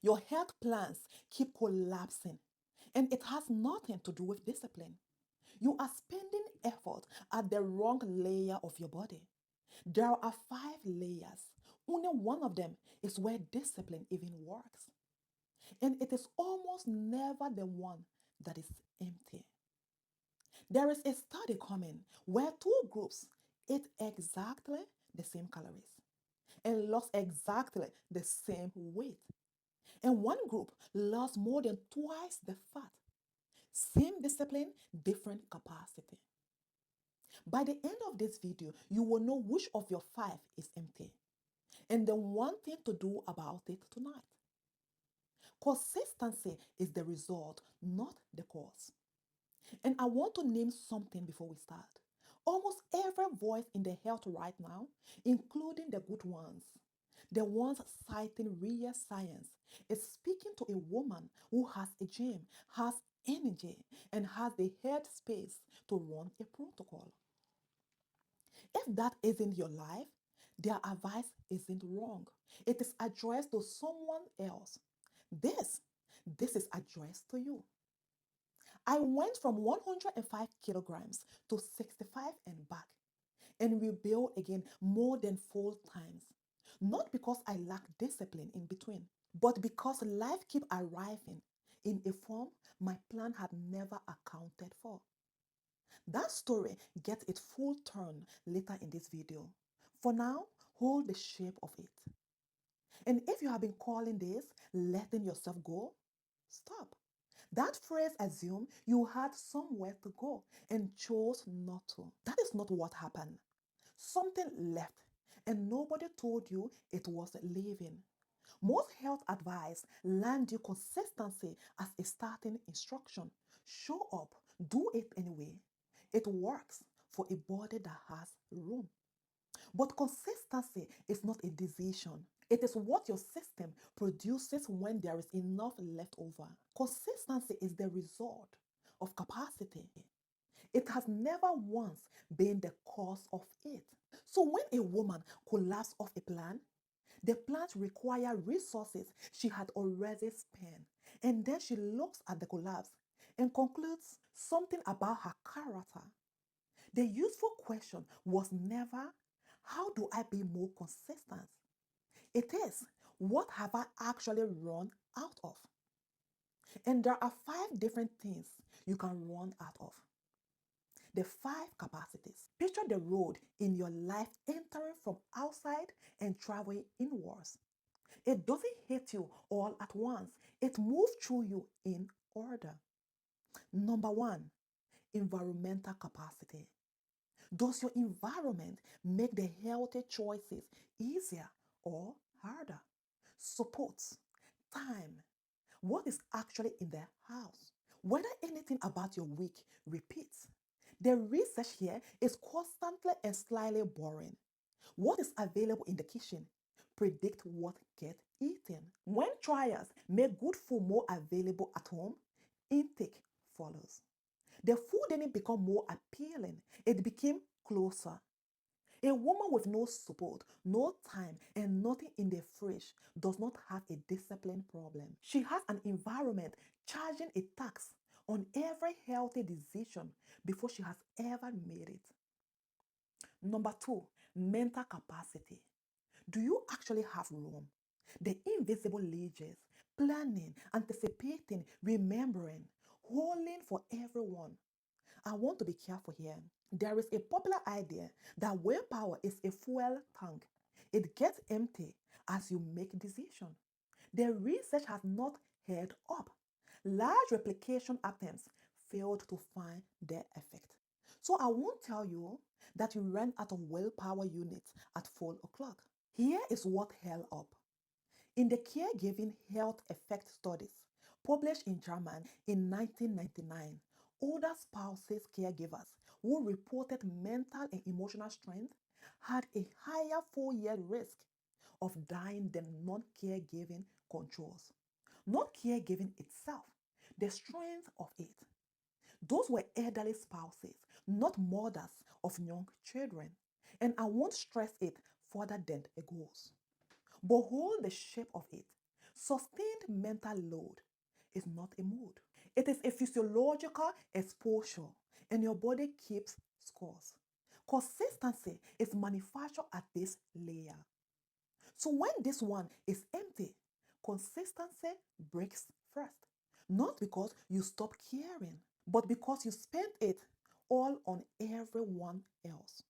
Your health plans keep collapsing, and it has nothing to do with discipline. You are spending effort at the wrong layer of your body. There are five layers. Only one of them is where discipline even works. And it is almost never the one that is empty. There is a study coming where two groups ate exactly the same calories and lost exactly the same weight. And one group lost more than twice the fat. Same discipline, different capacity. By the end of this video, you will know which of your five is empty and then one thing to do about it tonight. Consistency is the result, not the cause. And I want to name something before we start. Almost every voice in the health right now, including the good ones, the ones citing real science, is speaking to a woman who has a gym, has energy, and has the head space to run a protocol. If that isn't your life, their advice isn't wrong. It is addressed to someone else. This, this is addressed to you. I went from 105 kilograms to 65 and back and rebuilt again more than 4 times. Not because I lack discipline in between, but because life kept arriving in a form my plan had never accounted for. That story gets its full turn later in this video. For now, hold the shape of it. And if you have been calling this letting yourself go, stop. That phrase assumes you had somewhere to go and chose not to. That is not what happened. Something left, and nobody told you it was leaving. Most health advice land you consistency as a starting instruction. Show up, do it anyway. It works for a body that has room. But consistency is not a decision. It is what your system produces when there is enough left over. Consistency is the result of capacity. It has never once been the cause of it. So when a woman collapses off a plan, the plans require resources she had already spent. And then she looks at the collapse and concludes something about her character. The useful question was never, how do I be more consistent? It is, what have I actually run out of? And there are five different things you can run out of. The five capacities. Picture the road in your life entering from outside and traveling inwards. It doesn't hit you all at once. It moves through you in order. Number one, environmental capacity. Does your environment make the healthy choices easier or harder? Support, time. What is actually in the house? Whether anything about your week repeats. The research here is constantly and slightly boring. What is available in the kitchen predict what gets eaten. When trials make good food more available at home, intake follows. The food didn't become more appealing, it became closer. A woman with no support, no time, and nothing in the fridge does not have a discipline problem. She has an environment charging a tax on every healthy decision before she has ever made it. Number two, mental capacity. Do you actually have room? The invisible ledgers, planning, anticipating, remembering, holding for everyone. I want to be careful here. There is a popular idea that willpower is a fuel tank. It gets empty as you make decisions. The research has not held up. Large replication attempts failed to find their effect. So I won't tell you that you ran out of willpower units at 4 o'clock. Here is what held up. In the Caregiving Health Effect Studies, published in German in 1999, older spouses caregivers who reported mental and emotional strength had a higher 4-year risk of dying than non-caregiving controls. Not caregiving itself, the strength of it. Those were elderly spouses, not mothers of young children. And I won't stress it further than it goes. But hold the shape of it. Sustained mental load is not a mood. It is a physiological exposure, and your body keeps scores. Consistency is manufactured at this layer. So when this one is empty, consistency breaks first. Not because you stop caring, but because you spent it all on everyone else.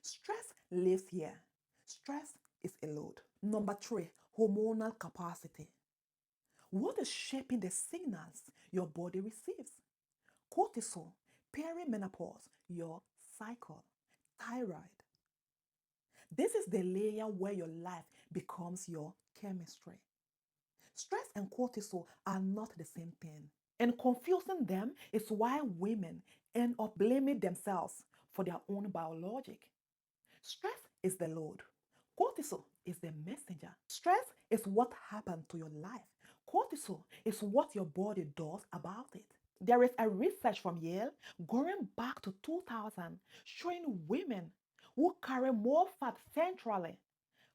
Stress lives here. Stress is a load. Number 3, hormonal capacity. What is shaping the signals your body receives? Cortisol, perimenopause, your cycle, thyroid. This is the layer where your life becomes your chemistry. Stress and cortisol are not the same thing. And confusing them is why women end up blaming themselves for their own biologic. Stress is the load. Cortisol is the messenger. Stress is what happened to your life. Cortisol is what your body does about it. There is a research from Yale going back to 2000 showing women who carry more fat centrally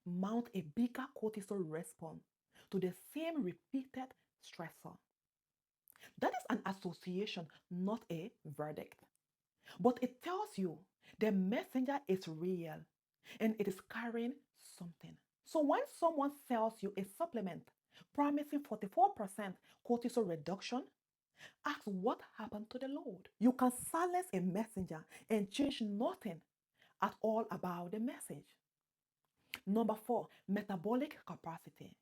mount a bigger cortisol response to the same repeated stressor. That is an association, not a verdict. But it tells you the messenger is real and it is carrying something. So when someone sells you a supplement promising 44% cortisol reduction, ask what happened to the load. You can silence a messenger and change nothing at all about the message. Number 4, metabolic capacity.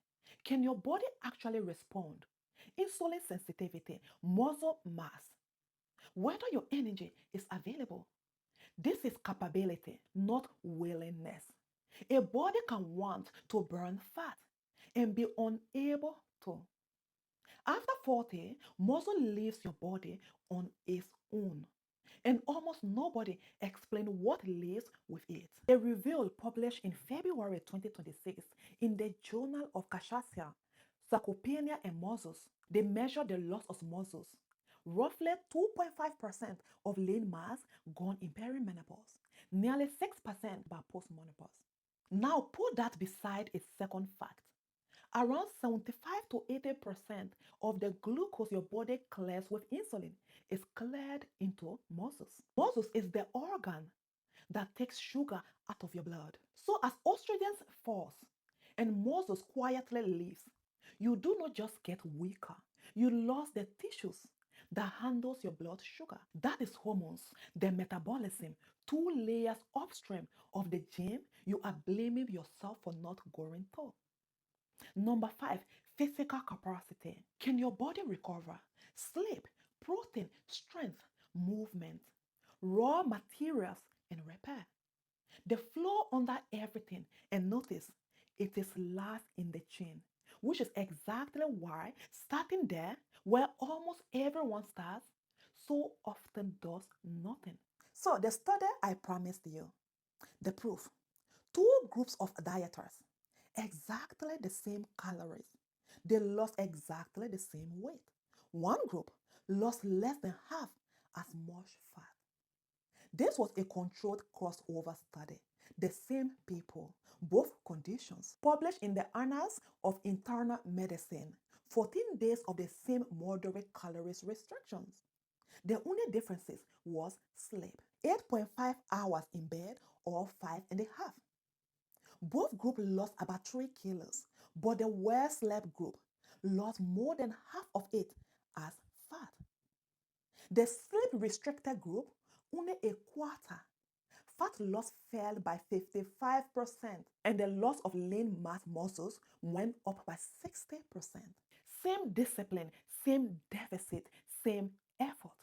Can your body actually respond? Insulin sensitivity, muscle mass, whether your energy is available. This is capability, not willingness. A body can want to burn fat and be unable to. After 40, muscle leaves your body on its own, and almost nobody explains what lives with it. A review published in February 2026 in the Journal of Cachexia, Sarcopenia and Muscles, they measured the loss of muscles. Roughly 2.5% of lean mass gone in perimenopause, nearly 6% by postmenopause. Now put that beside its second fact. Around 75 to 80% of the glucose your body clears with insulin is cleared into muscles. Muscles is the organ that takes sugar out of your blood. So as estrogen falls and muscles quietly leaves, you do not just get weaker, you lose the tissues that handles your blood sugar. That is hormones, the metabolism, 2 layers upstream of the gym you are blaming yourself for not going through. Number 5, physical capacity. Can your body recover? Sleep, protein, strength, movement, raw materials, and repair. The flow under everything, and notice it is last in the chain, which is exactly why starting there, where almost everyone starts, so often does nothing. So, the study I promised you, the proof. 2 groups of dieters, exactly the same calories. They lost exactly the same weight. One group lost less than half as much fat. This was a controlled crossover study. The same people, both conditions, published in the Annals of Internal Medicine. 14 days of the same moderate calories restrictions. The only differences was sleep. 8.5 hours in bed or 5.5. Both groups lost about 3 kilos, but the well-slept group lost more than half of it as fat. The sleep-restricted group, only a quarter. Fat loss fell by 55%, and the loss of lean mass muscles went up by 60%. Same discipline, same deficit, same effort.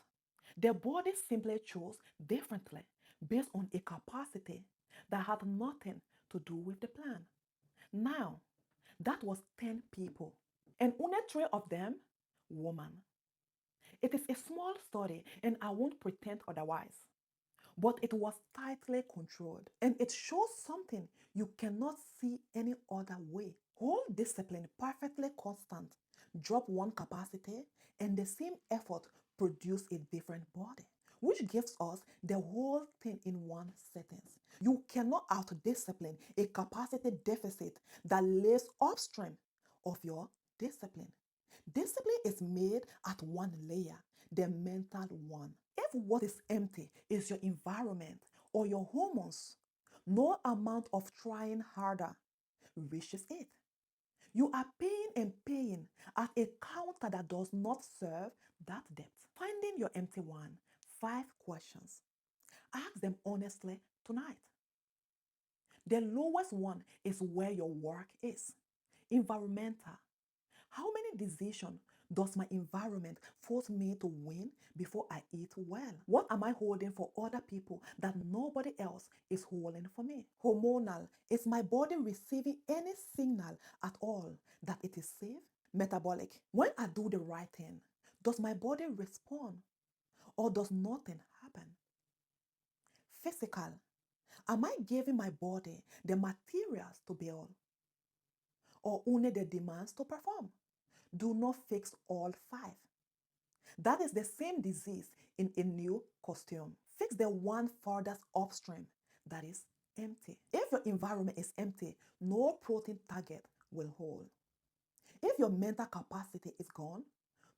The body simply chose differently based on a capacity that had nothing to do with the plan. Now, that was 10 people, and only 3 of them women. It is a small study, and I won't pretend otherwise. But it was tightly controlled, and it shows something you cannot see any other way. Whole discipline perfectly constant, drop one capacity, and the same effort produce a different body, which gives us the whole thing in one sentence. You cannot out-discipline a capacity deficit that lays upstream of your discipline. Discipline is made at one layer, the mental one. If what is empty is your environment or your hormones, no amount of trying harder reaches it. You are paying and paying at a counter that does not serve that depth. Finding your empty one, 5 questions. Ask them honestly tonight. The lowest one is where your work is. Environmental. How many decisions does my environment force me to win before I eat well? What am I holding for other people that nobody else is holding for me? Hormonal. Is my body receiving any signal at all that it is safe? Metabolic. When I do the right thing, does my body respond or does nothing happen? Physical. Am I giving my body the materials to build or only the demands to perform? Do not fix all 5. That is the same disease in a new costume. Fix the one furthest upstream, that is empty. If your environment is empty, no protein target will hold. If your mental capacity is gone,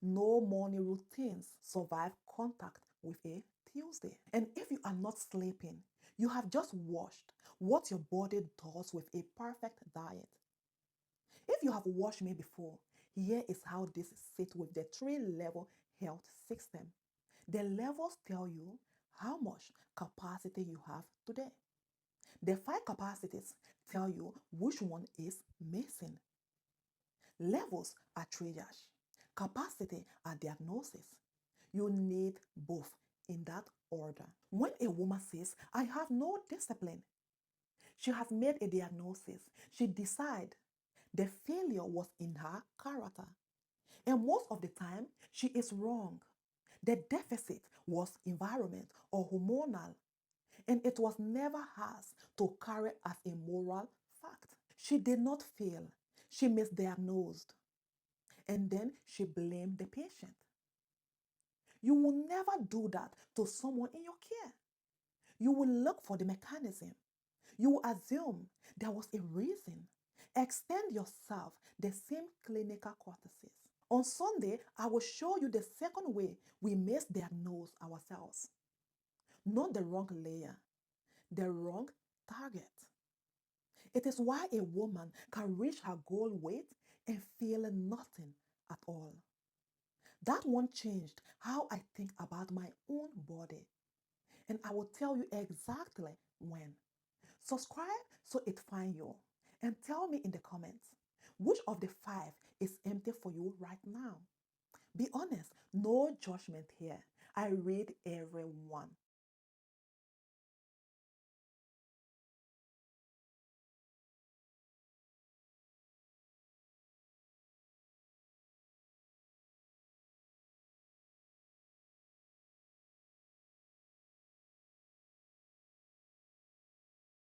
no morning routines survive contact with a Tuesday. And if you are not sleeping, you have just watched what your body does with a perfect diet. If you have watched me before, here is how this sits with the 3-level health system. The levels tell you how much capacity you have today. The 5 capacities tell you which one is missing. Levels are triage. Capacity are diagnosis. You need both in that order. When a woman says, I have no discipline, she has made a diagnosis. She decides the failure was in her character. And most of the time, she is wrong. The deficit was environment or hormonal, and it was never hers to carry as a moral fact. She did not fail. She misdiagnosed, and then she blamed the patient. You will never do that to someone in your care. You will look for the mechanism. You will assume there was a reason. Extend yourself the same clinical courtesies. On Sunday, I will show you the second way we misdiagnose ourselves. Not the wrong layer, the wrong target. It is why a woman can reach her goal weight and feel nothing at all. That one changed how I think about my own body. And I will tell you exactly when. Subscribe so it finds you. And tell me in the comments, which of the 5 is empty for you right now? Be honest, no judgment here. I read everyone.